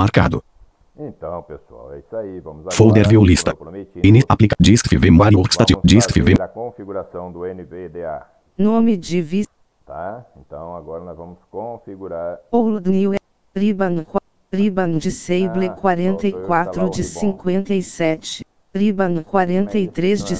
Marcado. Então, pessoal, é isso aí. Vamos agora. Folder view lista. Aplica disk vMware workstation. Disk vMware. A configuração do NVDA. Nome de vista. Tá? Então agora nós vamos configurar. Old New Ribbon Disable 44 de 57. Ribbon 43 de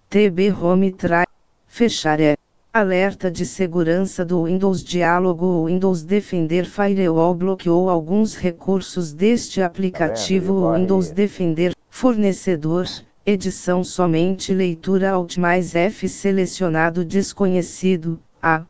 TB Home Try. Fechar é. Alerta de segurança do Windows. Diálogo. Windows Defender Firewall bloqueou alguns recursos deste aplicativo. Windows Defender. Fornecedor. Edição somente leitura Alt mais F selecionado desconhecido. A.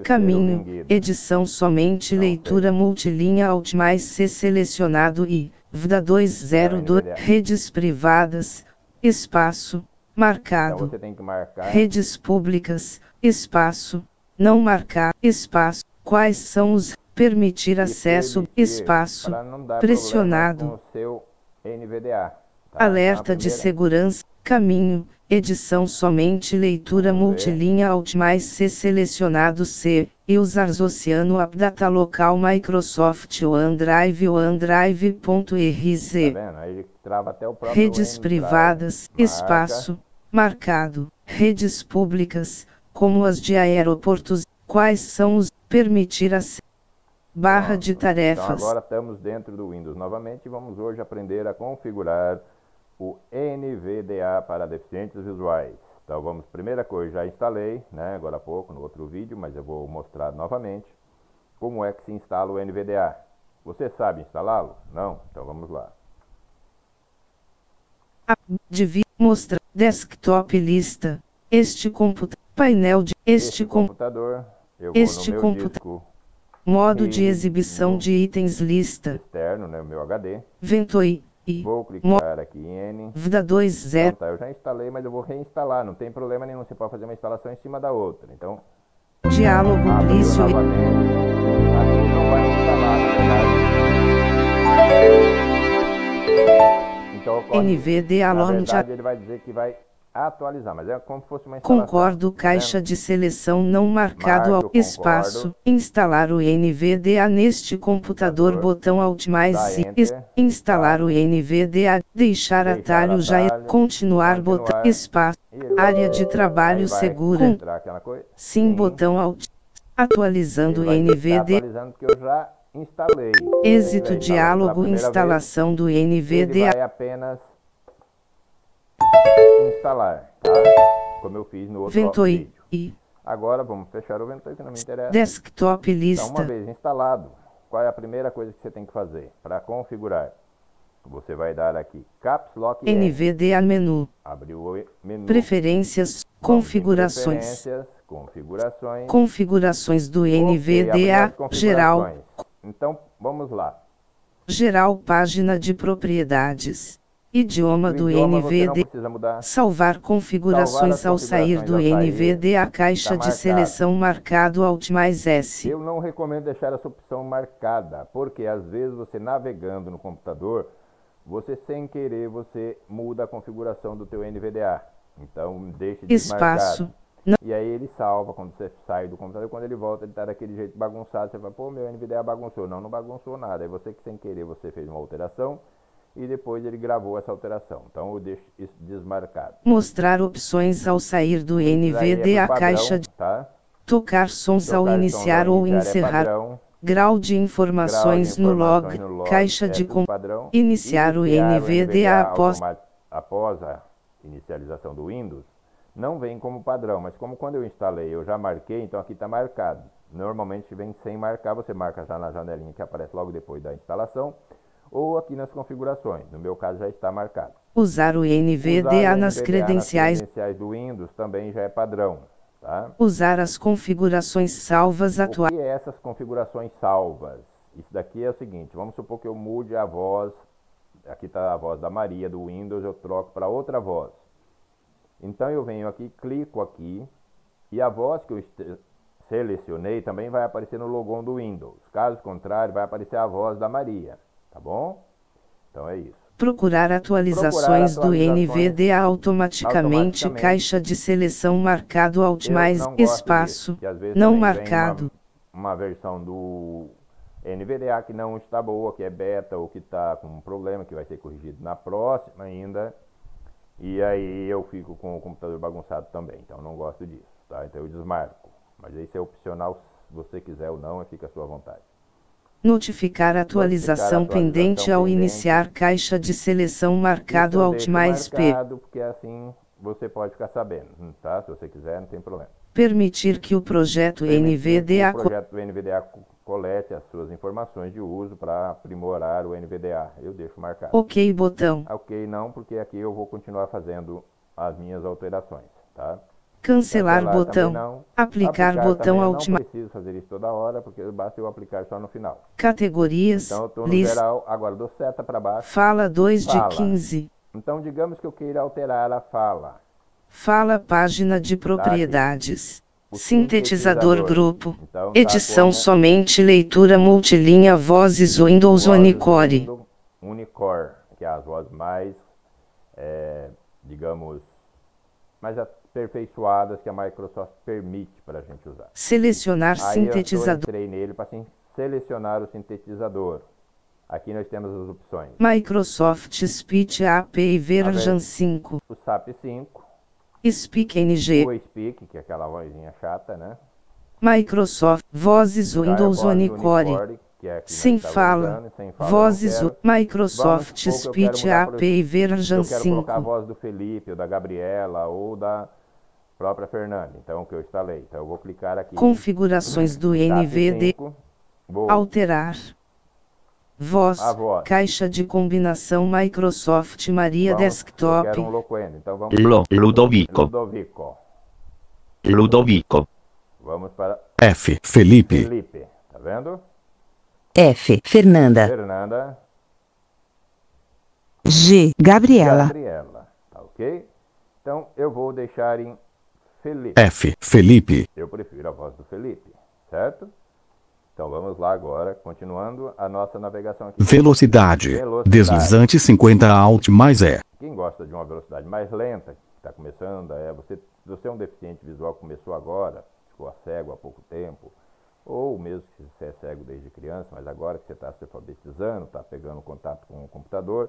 Caminho. Edição somente leitura multilinha Alt mais C selecionado e. VDA 202. Redes privadas. Espaço. Marcado. Então você tem que marcar. Redes públicas. Espaço. Não marcar. Espaço. Quais são os. Permitir acesso. Espaço. Pressionado. Com o seu NVDA. Tá? Alerta de segurança. Caminho. Edição somente leitura multilinha Alt mais C selecionado C. Users Oceano App Data Local Microsoft OneDrive OneDrive.rz. Tá vendo? Aí trava até o próprio Redes privadas. Espaço. Marcado. Redes públicas, como as de aeroportos. Quais são os. Permitir acesso. Barra de tarefas. Então agora estamos dentro do Windows novamente e vamos hoje aprender a configurar o NVDA para deficientes visuais. Então vamos, primeira coisa, já instalei, né, agora há pouco no outro vídeo, mas eu vou mostrar novamente como é que se instala o NVDA. Você sabe instalá-lo? Não? Então vamos lá. Mostrar desktop lista. Este computador, painel de este computador. Eu vou no meu disco modo de exibição de itens lista externo, né, o meu HD. Ventoi. Vou clicar aqui em N. VDA 2.0. Então, tá, eu já instalei, mas eu vou reinstalar. Não tem problema nenhum. Você pode fazer uma instalação em cima da outra. Então, diálogo Glício. Aqui não vai instalar, na verdade. Então, NVDA na Launch. verdade, ele vai dizer que vai atualizar, mas é como se fosse uma instalação. Concordo. Caixa de seleção não marcado ao espaço. Instalar o NVDA neste computador. Botão Alt mais C. Instalar o NVDA. Deixar atalho já é. Continuar. Botão espaço. Área de trabalho segura. Sim. Botão Alt. Atualizando o NVDA. Atualizando porque eu já instalei. Êxito diálogo. Instalação do NVDA. Vai apenas instalar, tá? Como eu fiz no outro Ventoi vídeo. Agora vamos fechar o Ventoi, que não me interessa. Desktop lista. Então, uma vez instalado, qual é a primeira coisa que você tem que fazer para configurar? Você vai dar aqui Caps Lock NVDA menu. Abriu o menu. Preferências, configurações. Configurações. Configurações do NVDA geral. Então, vamos lá. Geral, página de propriedades. Idioma do NVDA. Salvar configurações ao sair do NVDA. Caixa de seleção marcado Alt mais S. Eu não recomendo deixar essa opção marcada, porque às vezes você navegando no computador, você sem querer, você muda a configuração do teu NVDA. Então deixe espaço. E aí ele salva quando você sai do computador, quando ele volta ele está daquele jeito bagunçado, você fala, pô, meu NVDA bagunçou. Não, não bagunçou nada. É você que sem querer você fez uma alteração e depois ele gravou essa alteração. Então eu deixo isso desmarcado. Mostrar opções ao sair do NVDA. Padrão, caixa de tocar sons ao iniciar ou encerrar. Grau de informações no log. Caixa de padrão. Iniciar o NVDA após a inicialização do Windows. Não vem como padrão, mas como quando eu instalei eu já marquei, então aqui está marcado. Normalmente vem sem marcar, você marca já na janelinha que aparece logo depois da instalação, ou aqui nas configurações. No meu caso já está marcado. Usar o NVDA nas credenciais do Windows também já é padrão. Tá? Usar as configurações salvas atuais. O que é essas configurações salvas? Isso daqui é o seguinte, vamos supor que eu mude a voz, aqui está a voz da Maria do Windows, eu troco para outra voz. Então eu venho aqui, clico aqui, e a voz que eu selecionei também vai aparecer no logon do Windows. Caso contrário, vai aparecer a voz da Maria, tá bom? Então é isso. Procurar atualizações do NVDA automaticamente. Caixa de seleção marcado Alt mais espaço, disso, não marcado. Uma versão do NVDA que não está boa, que é beta ou que está com um problema, que vai ser corrigido na próxima ainda. E aí eu fico com o computador bagunçado também, então não gosto disso, tá? Então eu desmarco. Mas isso é opcional, se você quiser ou não, fica à sua vontade. Notificar atualização pendente ao iniciar caixa de seleção marcado Alt mais P. Porque assim você pode ficar sabendo, tá? Se você quiser, não tem problema. Permitir que o projeto NVDA colete as suas informações de uso para aprimorar o NVDA. Eu deixo marcado. OK botão. OK não, porque aqui eu vou continuar fazendo as minhas alterações, tá? Cancelar botão. Não. Aplicar botão Alt mais. Não preciso fazer isso toda hora, porque basta eu aplicar só no final. Categorias. Então eu estou no geral, agora dou seta para baixo. Fala 2 de 15. Então digamos que eu queira alterar a fala. Fala página de propriedades. Sintetizador grupo. Então, edição somente leitura multilinha vozes Windows Unicore. Unicore, que é as vozes mais, digamos, mais aperfeiçoadas que a Microsoft permite para a gente usar. Selecionar aí sintetizador. Eu entrei nele para selecionar o sintetizador. Aqui nós temos as opções. Microsoft Speech API Version 5. O SAP 5. Speak NG. O Speak, que é aquela vozinha chata, né? Microsoft Vozes Windows Unicore. Sem fala. Vozes Microsoft Speech API Version 5. Eu quero colocar a voz do Felipe, ou da Gabriela, ou da própria Fernanda. Então, o que eu instalei. Então, eu vou clicar aqui. Configurações do NVD. Alterar. Voz, caixa de combinação Microsoft Maria Desktop. Eu quero um loquendo, então vamos Ludovico. Vamos para F. Felipe. Felipe, tá vendo? F. Fernanda. Fernanda. G. Gabriela. Gabriela, tá ok? Então eu vou deixar em Felipe. F. Felipe. Eu prefiro a voz do Felipe, certo? Então vamos lá agora, continuando a nossa navegação aqui. Velocidade. Deslizante 50 Alt mais E. Quem gosta de uma velocidade mais lenta, que está começando, você é um deficiente visual que começou agora, ficou cego há pouco tempo, ou mesmo que você é cego desde criança, mas agora que você está se alfabetizando, está pegando contato com o computador,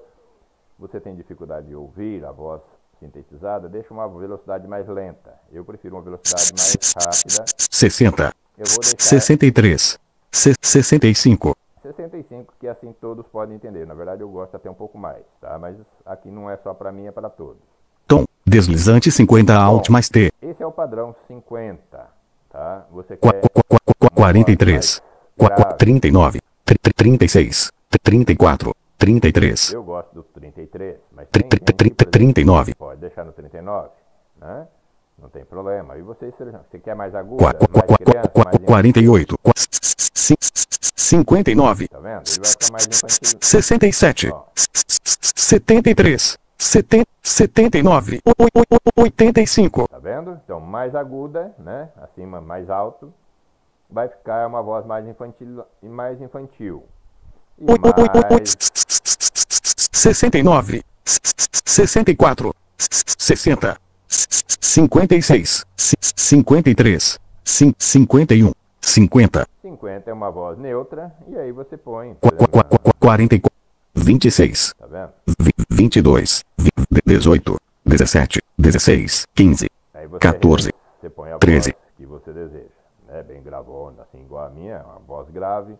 você tem dificuldade de ouvir a voz sintetizada, deixa uma velocidade mais lenta. Eu prefiro uma velocidade mais rápida. 60. Eu vou deixar 63. 65. 65, que assim todos podem entender. Na verdade, eu gosto até um pouco mais, tá? Mas aqui não é só para mim, é para todos. Tom, deslizante 50 Alt mais T. Esse é o padrão 50, tá? Você quer 43, 39, 36, 34, 33. Eu gosto do 33, mas 39. Pode deixar no 39, né? Não tem problema. E você quer mais aguda, mais criança, mais 48, 59. Tá vendo? Ele vai ficar mais infantil. 67, 73, 79, 85. Tá vendo? Então, mais aguda, né? Acima, mais alto. Vai ficar uma voz mais infantil e mais infantil. E mais... 69, 64, 60, 56, 53, 51, 50. 50 é uma voz neutra, e aí você põe... 44, 26, tá vendo? 22, 18, 17, 16, 15, aí você 14, você põe a 13. voz que você deseja, né? Bem gravona, assim, igual a minha, uma voz grave,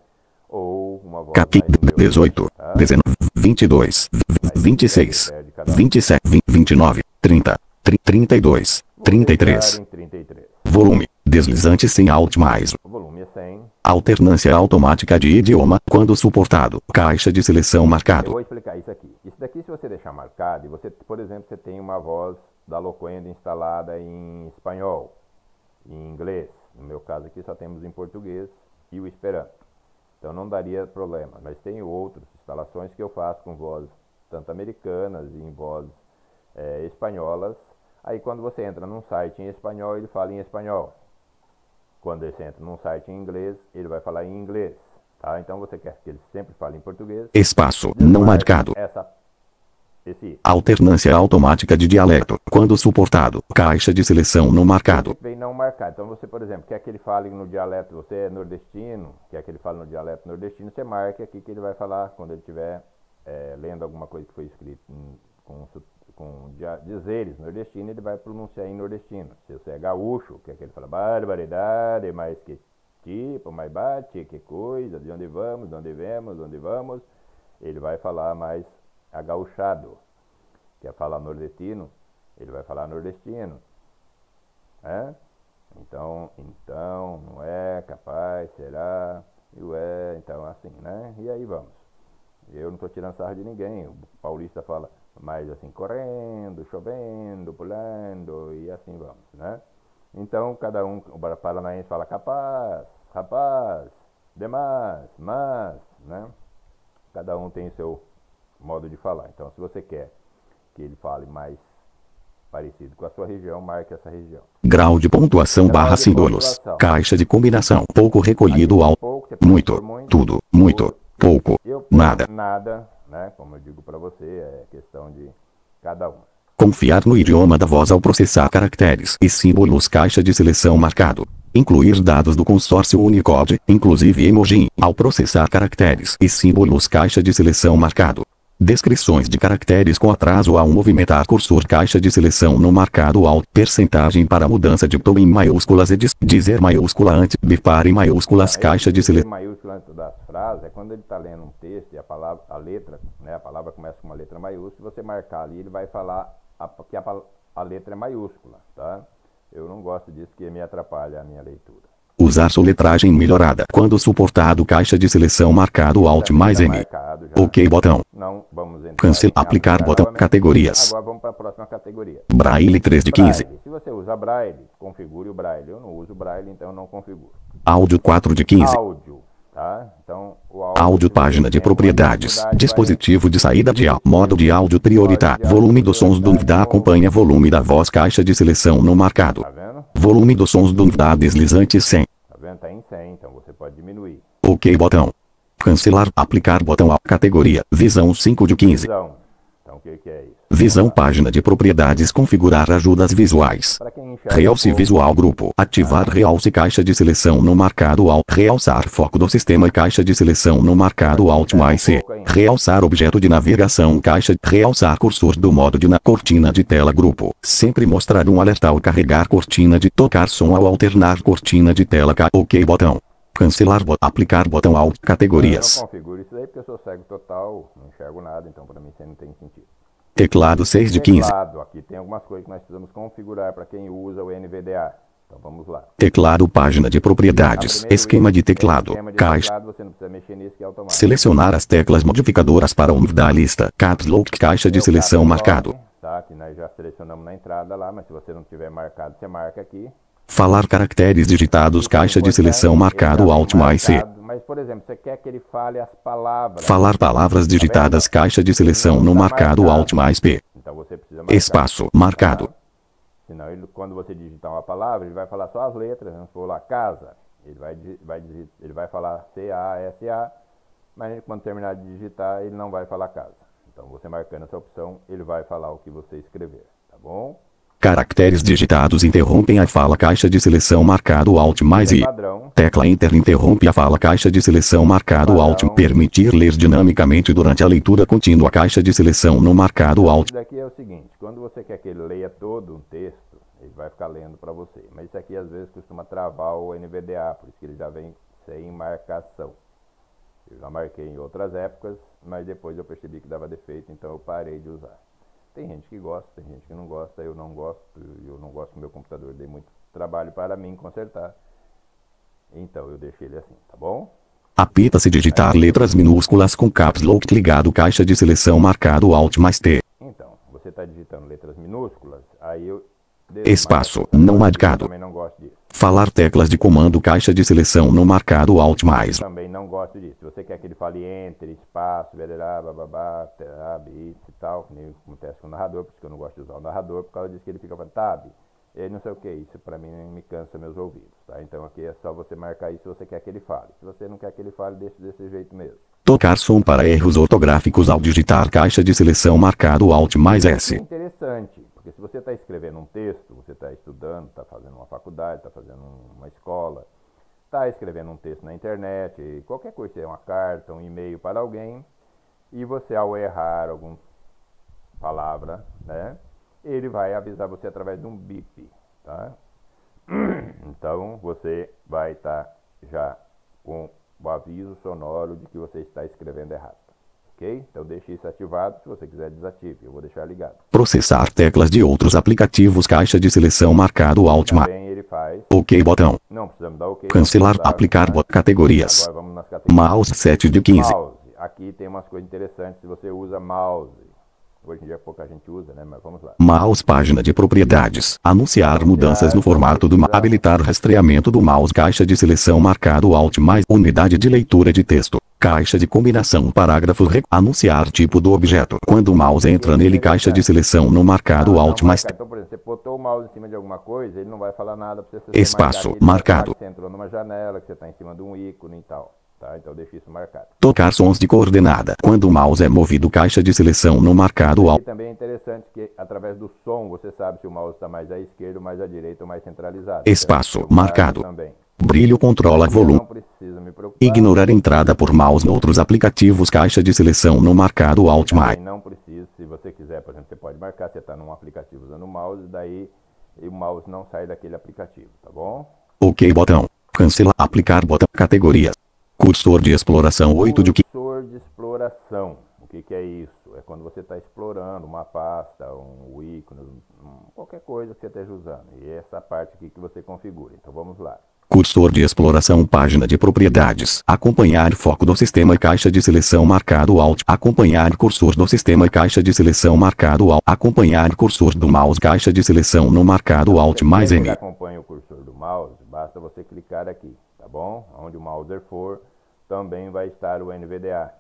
ou uma voz mais 18, tá? 19, 22, 26, 27, 29, 30, 32, 33. 33. Volume, deslizante sem Alt mais. O volume é 100. Alternância automática de idioma, quando suportado. Caixa de seleção Eu marcado. vou explicar isso aqui. Isso daqui, se você deixar marcado, e você, por exemplo, você tem uma voz da Loquendo instalada em espanhol, em inglês. No meu caso aqui só temos em português e o Esperanto. Então não daria problema. Mas tem outras instalações que eu faço com vozes tanto americanas e em vozes espanholas. Aí quando você entra num site em espanhol, ele fala em espanhol. Quando você entra num site em inglês, ele vai falar em inglês. Tá? Então você quer que ele sempre fale em português. Espaço não marcado. Essa esse Alternância automática de dialeto, quando suportado. Caixa de seleção não marcado. vem não marcado. Então você, por exemplo, quer que ele fale no dialeto, você é nordestino, quer que ele fale no dialeto nordestino, você marca aqui que ele vai falar quando ele estiver lendo alguma coisa que foi escrito com dizeres nordestinos, ele vai pronunciar em nordestino. Se você é gaúcho, quer que ele fale barbaridade, mais que tipo, mais bate, que coisa, de onde vamos, de onde vemos, de onde vamos, ele vai falar mais agauchado. Quer falar nordestino, ele vai falar nordestino. Então, não é, capaz, será, então assim, né? E aí vamos. Eu não estou tirando sarro de ninguém, o paulista fala mais assim, correndo, chovendo, pulando, e assim vamos, né? Então, cada um, o paranaense fala capaz, rapaz, demais, mas, né? Cada um tem seu modo de falar. Então, se você quer que ele fale mais parecido com a sua região, marque essa região. Grau de pontuação barra símbolos. Caixa de combinação. Pouco recolhido ao muito, tudo, muito, pouco, nada. Nada, né? Como eu digo para você, é questão de cada um. Confiar no idioma da voz ao processar caracteres e símbolos. Caixa de seleção marcado. Incluir dados do consórcio Unicode, inclusive emoji, ao processar caracteres e símbolos. Caixa de seleção marcado. Descrições de caracteres com atraso ao movimentar cursor. Caixa de seleção não marcado ao percentagem para mudança de tom em maiúsculas e dizer maiúscula antes bipar em maiúsculas. Caixa de seleção maiúscula antes das frases é quando ele está lendo um texto e a letra, né, a palavra começa com uma letra maiúscula, você marcar ali, ele vai falar que a letra é maiúscula, tá? Eu não gosto disso, que me atrapalha a minha leitura. Usar soletragem melhorada quando suportado. Caixa de seleção marcado Alt mais M. OK botão. Não, vamos entrar. Cancel aplicar botão. Categorias. Agora vamos para a próxima categoria. Braille 3 de 15. Braille. Se você usa Braille, configure o Braille. Eu não uso Braille, então eu não configuro. Áudio 4 de 15. Áudio, tá? Então, o áudio página de propriedades. Dispositivo de saída de áudio. Modo de áudio prioritário. Volume dos sons do NVDA acompanha volume da voz. Caixa de seleção não marcado. Tá vendo? Volume dos sons do NVDA deslizante 100. Tá vendo? Tá em 100, então você pode diminuir. OK botão. Cancelar aplicar botão. A categoria visão 5 de 15. Visão. Então o que é isso? Visão página de propriedades. Configurar ajudas visuais. Realce visual grupo. Ativar realce. Caixa de seleção não marcado ao realçar foco do sistema. Caixa de seleção não marcado Alt mais C. Realçar objeto de navegação. Caixa. Realçar cursor do modo de cortina de tela grupo. Sempre mostrar um alerta ao carregar cortina de tocar som ao alternar cortina de tela. OK botão. Cancelar aplicar botão Alt. Categorias. Eu não configuro isso aí porque eu sou cego total, não enxergo nada, então para mim isso aí não tem sentido. Teclado 6 de 15. Teclado, aqui tem algumas coisas que nós precisamos configurar para quem usa o NVDA. Então vamos lá. Teclado página de propriedades. Esquema de teclado. Caixa. Você não precisa mexer nisso, que é automático. Selecionar as teclas modificadoras para o NVDA lista. Caps Lock. Caixa de seleção marcado. Tá, que nós já selecionamos na entrada lá, mas se você não tiver marcado, você marca aqui. Falar caracteres digitados. Caixa de seleção marcado Alt mais C. Mas, por exemplo, você quer que ele fale as palavras. Falar palavras digitadas. Caixa de seleção não marcado Alt mais P. Então você precisa marcar. Espaço marcado. Senão, quando você digitar uma palavra, ele vai falar só as letras. Vamos for lá, casa. Ele vai falar C-A-S-A. Mas quando terminar de digitar, ele não vai falar casa. Então você marcando essa opção, ele vai falar o que você escrever. Tá bom? Caracteres digitados interrompem a fala. Caixa de seleção marcado Alt mais I. Tecla Enter interrompe a fala. Caixa de seleção marcado Alt. Permitir ler dinamicamente durante a leitura contínua. Caixa de seleção não marcado Alt. Isso daqui é o seguinte, quando você quer que ele leia todo um texto, ele vai ficar lendo para você. Mas isso aqui às vezes costuma travar o NVDA, por isso que ele já vem sem marcação. Eu já marquei em outras épocas, mas depois eu percebi que dava defeito, então eu parei de usar. Tem gente que gosta, tem gente que não gosta, eu não gosto que o meu computador dê muito trabalho para mim consertar. Então eu deixei ele assim, tá bom? Apita-se digitar letras minúsculas com Caps Lock ligado. Caixa de seleção marcado Alt mais T. Então, você está digitando letras minúsculas, aí eu... Espaço não marcado. Também não gosto disso. Falar teclas de comando. Caixa de seleção não marcado Alt mais. Também não gosto disso. Se você quer que ele fale Enter, espaço, bererá, bababá, tab, e tal, que nem acontece com o narrador, por isso que eu não gosto de usar o narrador, por causa disso que ele fica falando tab, e não sei o que, isso para mim me cansa meus ouvidos, tá? Então aqui é só você marcar isso se você quer que ele fale. Se você não quer que ele fale, deixa desse jeito mesmo. Tocar som para erros ortográficos ao digitar caixa de seleção marcado Alt mais S. É interessante, porque se você está escrevendo um texto, você está estudando, está fazendo uma faculdade, está fazendo uma escola, está escrevendo um texto na internet, qualquer coisa, uma carta, um e-mail para alguém, e você, ao errar alguma palavra, né, ele vai avisar você através de um bip, tá? Então, você vai estar já com o aviso sonoro de que você está escrevendo errado. Ok? Então deixe isso ativado, se você quiser desative, eu vou deixar ligado. Processar teclas de outros aplicativos, caixa de seleção marcado Alt mais. Também ele faz. OK botão. Não precisamos dar OK. Cancelar, aplicar categorias. Agora vamos nas categorias. Mouse 7 de 15. Mouse. Aqui tem umas coisas interessantes se você usa mouse. Hoje em dia pouca gente usa, né? Mas vamos lá. Mouse, página de propriedades. Anunciar mudanças no formato do mouse. Habilitar rastreamento do mouse. Caixa de seleção marcado Alt mais. Unidade de leitura de texto. Caixa de combinação. Parágrafos. Anunciar tipo do objeto. Quando o mouse entra nele. Caixa de seleção no marcado Alt mais. Então, por exemplo, você botou o mouse em cima de alguma coisa, ele não vai falar nada para você. Espaço marcado. Você entrou numa janela, que você está em cima de um ícone e tal. Tá, então deixa isso marcado. Tocar sons de coordenada. Quando o mouse é movido, caixa de seleção no marcado Alt. E também é interessante que através do som você sabe se o mouse está mais à esquerda, ou mais à direita, ou mais centralizado. Espaço marcado. Também. Brilho controla volume. Não precisa me preocupar. Ignorar entrada por mouse em outros aplicativos. Caixa de seleção no marcado Alt mais. Não precisa, se você quiser, por exemplo, você pode marcar, você está num aplicativo usando o mouse, daí o mouse não sai daquele aplicativo, tá bom? OK botão. Cancelar, aplicar botão, categorias. Cursor de exploração 8 de 15. Cursor de exploração. O que é isso? É quando você está explorando uma pasta, um ícone, qualquer coisa que você esteja usando. E essa parte aqui que você configura. Então vamos lá. Cursor de exploração, página de propriedades. Acompanhar foco do sistema e caixa de seleção marcado Alt. Acompanhar cursor do sistema e caixa de seleção marcado Alt. Acompanhar cursor do mouse, caixa de seleção no marcado Alt mais M. Acompanha o cursor do mouse, basta você clicar aqui, tá bom? Onde o mouse for, também vai estar o NVDA.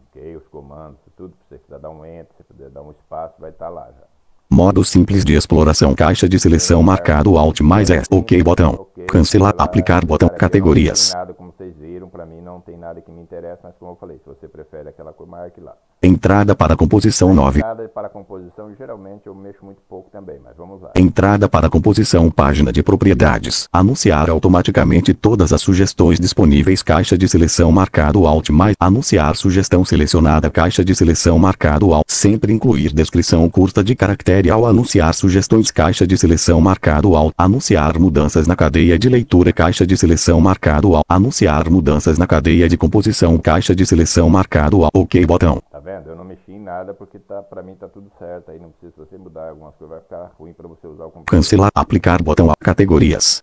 Ok? Os comandos, tudo, se você quiser dar um Enter, se você quiser dar um espaço, vai estar lá já. Modo simples de exploração, caixa de seleção marcado Alt mais S. OK botão. Cancelar, aplicar botão, categorias. Não tem nada, como vocês viram, para mim não tem nada que me interessa, mas como eu falei, se você prefere aquela cor, marque lá. Entrada para composição 9. Entrada para composição, geralmente eu mexo muito pouco também, mas vamos lá. Entrada para composição, página de propriedades. Anunciar automaticamente todas as sugestões disponíveis, caixa de seleção marcado Alt mais. Anunciar sugestão selecionada, caixa de seleção marcado Alt. Sempre incluir descrição curta de caractere ao anunciar sugestões, caixa de seleção marcado Alt. Anunciar mudanças na cadeia de leitura, caixa de seleção marcado Alt. Anunciar mudanças na cadeia de composição, caixa de seleção marcado Alt. OK botão. Tá vendo? Eu não mexi em nada porque pra mim tá tudo certo. Aí não precisa, se você mudar algumas coisas, vai ficar ruim para você usar o computador. Cancelar, aplicar botão a categorias.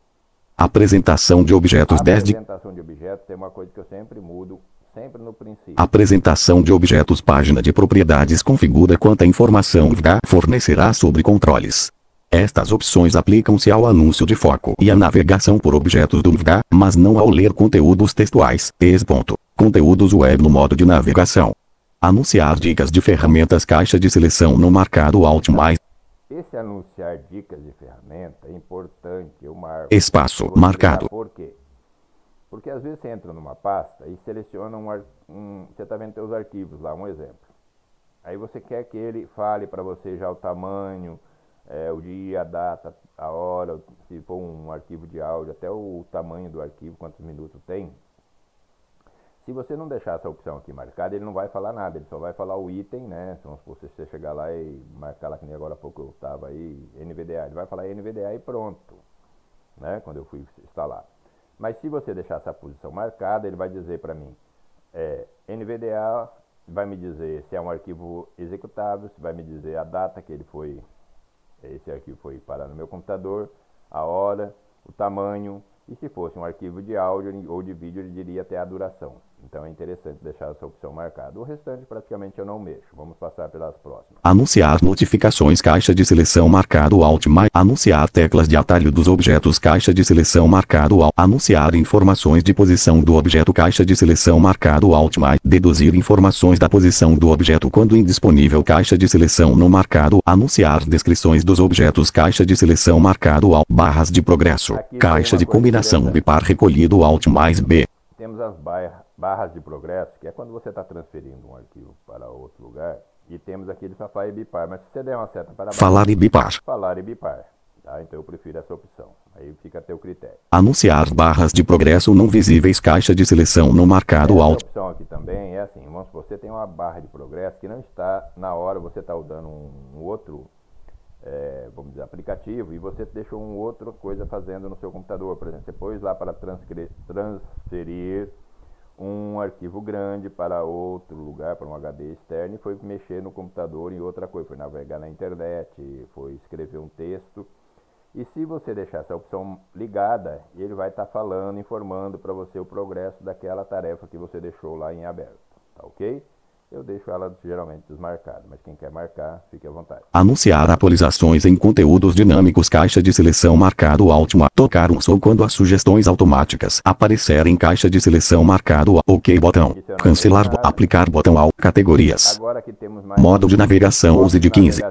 Apresentação de objetos 10 de... Apresentação de objetos tem uma coisa que eu sempre mudo, sempre no princípio. Apresentação de objetos, página de propriedades. Configura quanta informação VGA fornecerá sobre controles. Estas opções aplicam-se ao anúncio de foco e à navegação por objetos do VGA, mas não ao ler conteúdos textuais. Conteúdos web no modo de navegação. Anunciar dicas de ferramentas, caixa de seleção no marcado Alt mais. Esse anunciar dicas de ferramenta é importante, eu marco. Espaço marcado. Por quê? Porque às vezes você entra numa pasta e seleciona você está vendo seus arquivos lá, um exemplo. Aí você quer que ele fale para você já o tamanho, o dia, a data, a hora, se for um arquivo de áudio, até o tamanho do arquivo, quantos minutos tem. Se você não deixar essa opção aqui marcada, ele não vai falar nada, ele só vai falar o item, né? Então, se você chegar lá e marcar lá, que nem agora há pouco eu estava aí, NVDA, ele vai falar NVDA e pronto, né? Quando eu fui instalar. Mas se você deixar essa posição marcada, ele vai dizer para mim, NVDA vai me dizer se é um arquivo executável, se vai me dizer a data que esse arquivo foi parar no meu computador, a hora, o tamanho, e se fosse um arquivo de áudio ou de vídeo, ele diria até a duração. Então é interessante deixar essa opção marcada. O restante praticamente eu não mexo. Vamos passar pelas próximas. Anunciar notificações, caixa de seleção marcado Alt mais. Anunciar teclas de atalho dos objetos, caixa de seleção marcado Alt. Anunciar informações de posição do objeto, caixa de seleção marcado Alt mais. Deduzir informações da posição do objeto quando indisponível, caixa de seleção não marcado. Anunciar descrições dos objetos, caixa de seleção marcado Alt. Barras de progresso, caixa de combinação bipar recolhido Alt mais B. temos as barras de progresso, que é quando você está transferindo um arquivo para outro lugar, e temos aqui ele só faz bipar, mas se você der uma seta para baixo, falar e bipar. Falar e bipar, tá? Então eu prefiro essa opção, aí fica a teu critério. Anunciar barras de progresso não visíveis, caixa de seleção no marcado Essa Alt. opção aqui também é assim, vamos supor, você tem uma barra de progresso que não está na hora, você está usando um outro, vamos dizer, aplicativo, e você deixou uma outra coisa fazendo no seu computador, por exemplo, você pôs lá para transferir um arquivo grande para outro lugar, para um HD externo, e foi mexer no computador em outra coisa, foi navegar na internet, foi escrever um texto. E se você deixar essa opção ligada, ele vai estar falando, informando para você o progresso daquela tarefa que você deixou lá em aberto, tá ok? Eu deixo ela geralmente desmarcada, mas quem quer marcar, fique à vontade. Anunciar atualizações em conteúdos dinâmicos, caixa de seleção marcado Alt+. Tocar um som quando as sugestões automáticas aparecerem, caixa de seleção marcado OK botão. Cancelar, aplicar botão ao categorias. Agora aqui temos mais modo de navegação, use de 15.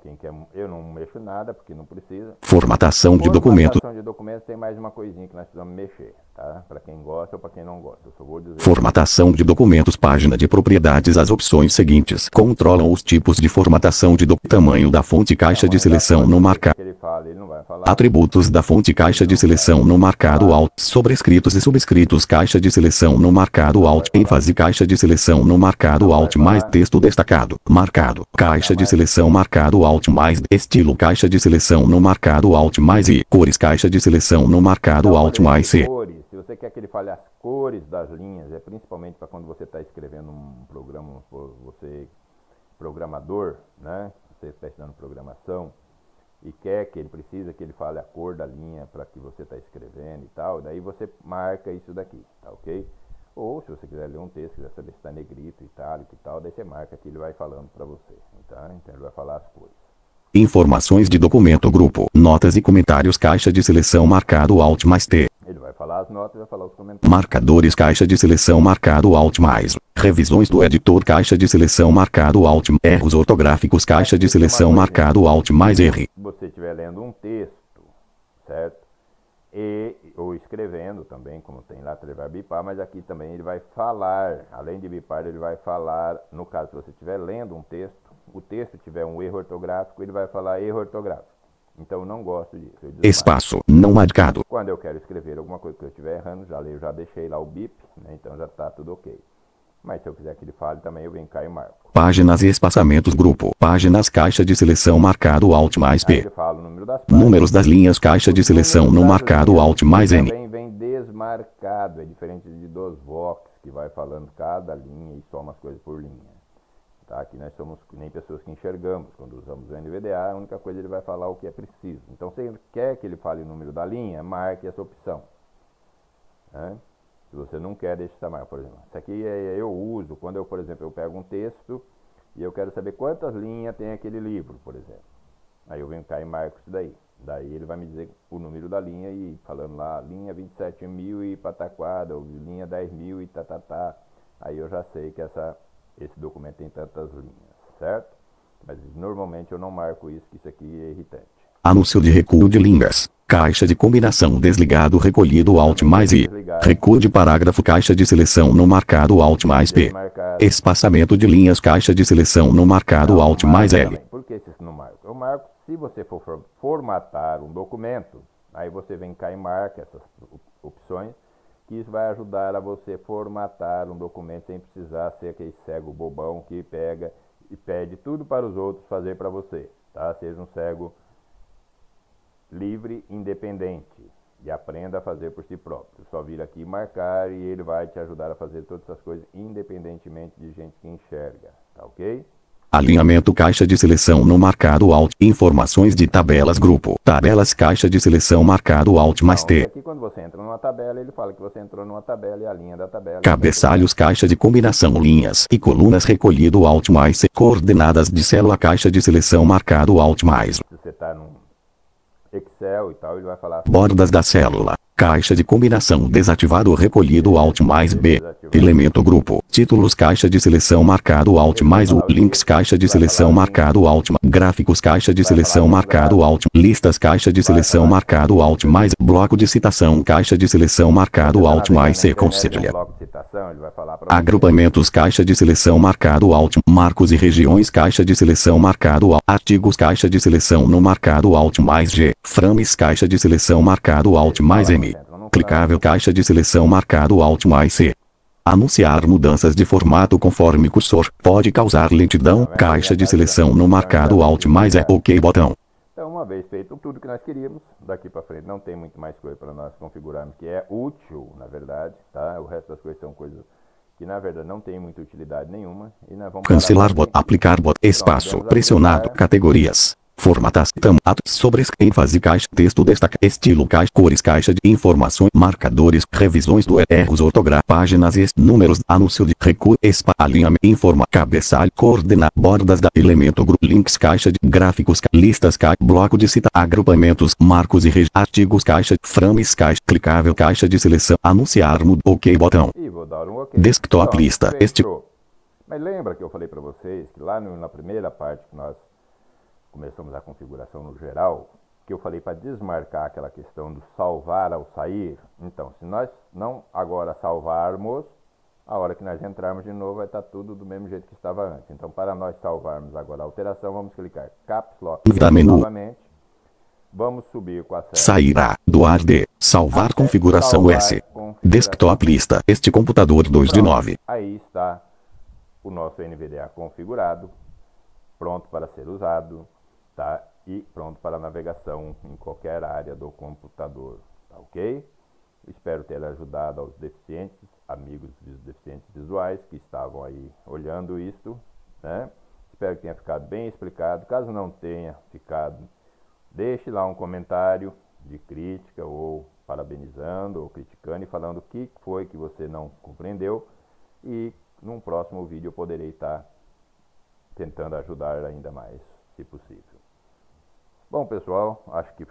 Quem quer, eu não mexo nada porque não precisa. Formatação de documento. Formatação de documentos tem mais uma coisinha que nós precisamos mexer, tá? Para quem gosta ou para quem não gosta. Eu só vou dizer. Formatação de documentos, página de propriedades. As opções seguintes controlam os tipos de formatação de tamanho da fonte, caixa de seleção no marcado. Atributos da fonte, caixa de seleção no marcado Alt. Sobrescritos e subscritos, caixa de seleção no marcado Alt. ênfase, caixa de seleção no marcado Alt mais texto destacado, marcado, caixa de seleção marcado Alt mais estilo, caixa de seleção no marcado Alt mais I, cores, caixa de seleção no marcado Alt mais C. Se você quer que ele fale as cores das linhas, é principalmente para quando você está escrevendo um programa, você programador, né? Você está estudando programação e quer que ele precisa que ele fale a cor da linha para que você está escrevendo e tal, daí você marca isso daqui, tá ok? Ou se você quiser ler um texto, quiser saber se está negrito, itálico e tal, daí você marca que ele vai falando para você, tá? Então ele vai falar as cores. Informações de documento, grupo, notas e comentários, caixa de seleção marcado Alt mais T. Ele vai falar as notas e vai falar os comentários. Marcadores, caixa de seleção marcado Alt mais. Revisões do editor, caixa de seleção marcado Alt. Erros ortográficos, caixa de seleção marcado Alt mais R. Se você estiver lendo um texto, certo? Ou escrevendo também, como tem lá, ele vai bipar, mas aqui também ele vai falar, além de bipar, ele vai falar, no caso, se você estiver lendo um texto, o texto tiver um erro ortográfico, ele vai falar erro ortográfico. Então eu não gosto disso. Espaço não marcado. Quando eu quero escrever alguma coisa que eu estiver errando, já deixei lá o bip, né? Então já está tudo ok. Mas se eu quiser que ele fale também, eu venho cá e marco. Páginas e espaçamentos, grupo, páginas, caixa de seleção marcado Alt mais P. Ele fala o número das páginas. Números das linhas, caixa de seleção no marcado Alt mais N. Também vem desmarcado, é diferente de dos Vox, que vai falando cada linha e soma as coisas por linha. Tá? Aqui nós somos nem pessoas que enxergamos. Quando usamos o NVDA, a única coisa ele vai falar o que é preciso. Então, se ele quer que ele fale o número da linha, marque essa opção. Né? Se você não quer, deixe essa marca. Por exemplo, isso aqui eu uso quando eu, por exemplo, eu pego um texto e eu quero saber quantas linhas tem aquele livro, por exemplo. Aí eu venho cá e marco isso daí. Daí ele vai me dizer o número da linha e falando lá, linha 27.000 e pataquada, ou linha 10.000 e tatatá. Aí eu já sei que esse documento tem tantas linhas, certo? Mas normalmente eu não marco isso, que isso aqui é irritante. Anúncio de recuo de linhas. Caixa de combinação desligado, recolhido Alt mais I. Recuo de parágrafo, caixa de seleção no marcado Alt mais P. Espaçamento de linhas, caixa de seleção no marcado Alt mais L. Por que isso não marco? Eu marco se você for formatar um documento, aí você vem cá e marca essas opções, que isso vai ajudar a você formatar um documento sem precisar ser aquele cego bobão que pega e pede tudo para os outros fazer para você, tá? Seja um cego livre, independente e aprenda a fazer por si próprio. Só vir aqui marcar e ele vai te ajudar a fazer todas essas coisas independentemente de gente que enxerga, tá ok? Alinhamento, caixa de seleção no marcado Alt. Informações de tabelas, grupo, tabelas, caixa de seleção marcado Alt mais T. Aqui quando você entra numa tabela, ele fala que você entrou numa tabela e a linha da tabela. Cabeçalhos, caixa de combinação, linhas e colunas, recolhido Alt mais C. Coordenadas de célula, caixa de seleção marcado Alt mais. Se você está num Excel e tal, ele vai falar. Bordas da célula. Caixa de combinação desativado recolhido Alt mais B. Elemento grupo. Títulos caixa de seleção marcado Alt mais U. Links caixa de seleção marcado Alt. Gráficos caixa de seleção marcado Alt. Listas caixa de seleção marcado Alt mais. Bloco de citação caixa de seleção marcado Alt mais C. Conselha. Agrupamentos caixa de seleção marcado Alt. Marcos e regiões caixa de seleção marcado Alt. Artigos caixa de seleção no marcado Alt mais G. Frames caixa de seleção marcado Alt mais M. Clicável caixa de seleção marcado Alt mais C. Anunciar mudanças de formato conforme cursor pode causar lentidão. Caixa de seleção no marcado Alt mais E. OK botão. Então, uma vez feito tudo que nós queríamos, daqui para frente não tem muito mais coisa para nós configurarmos, que é útil, na verdade, tá? O resto das coisas são coisas que, na verdade, não tem muita utilidade nenhuma. E nós vamos cancelar bot, aplicar bot, espaço, pressionado, categorias. Formatas, tamanho, sobre ênfase caixa, texto destaca, estilo caixa, cores caixa de informações, marcadores, revisões do erros ortográficos, páginas e números, anúncio de recuo, alinhamento, informa, cabeçalho, coordenar, bordas da elemento grupo, links caixa de gráficos, listas caixa, bloco de cita, agrupamentos, marcos e artigos caixa, frames caixa, clicável caixa de seleção, anunciar OK botão. E vou dar um OK. Desktop então, lista, Mas lembra que eu falei para vocês que lá na primeira parte que nós começamos a configuração no geral, que eu falei para desmarcar aquela questão do salvar ao sair. Então, se nós não agora salvarmos, a hora que nós entrarmos de novo vai estar tudo do mesmo jeito que estava antes. Então, para nós salvarmos agora a alteração, vamos clicar Caps Lock novamente. Vamos subir com a seta. Sairá do ARD. Salvar configuração S. Desktop lista. Este computador 2 de 9. Aí está o nosso NVDA configurado, pronto para ser usado. Tá? E pronto para navegação em qualquer área do computador, tá ok? Espero ter ajudado aos deficientes, amigos dos deficientes visuais que estavam aí olhando isto, né? Espero que tenha ficado bem explicado. Caso não tenha ficado, deixe lá um comentário de crítica ou parabenizando ou criticando e falando o que foi que você não compreendeu, e num próximo vídeo eu poderei estar tentando ajudar ainda mais, se possível. Bom, pessoal, acho que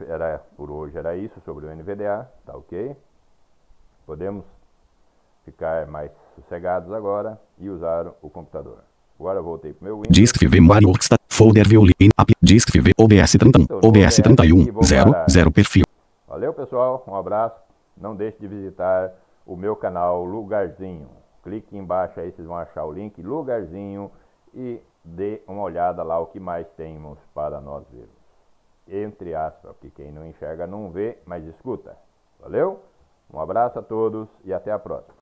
por hoje era isso sobre o NVDA, tá ok? Podemos ficar mais sossegados agora e usar o computador. Agora eu voltei para o meu Windows. Disk V Mario Workstation, folder Violin, app, Disk V OBS 31, OBS 31, 0 perfil. Valeu, pessoal, um abraço. Não deixe de visitar o meu canal Lugarzinho. Clique embaixo aí, vocês vão achar o link Lugarzinho e dê uma olhada lá o que mais temos para nós vermos. Entre aspas, porque quem não enxerga não vê, mas escuta. Valeu? Um abraço a todos e até a próxima.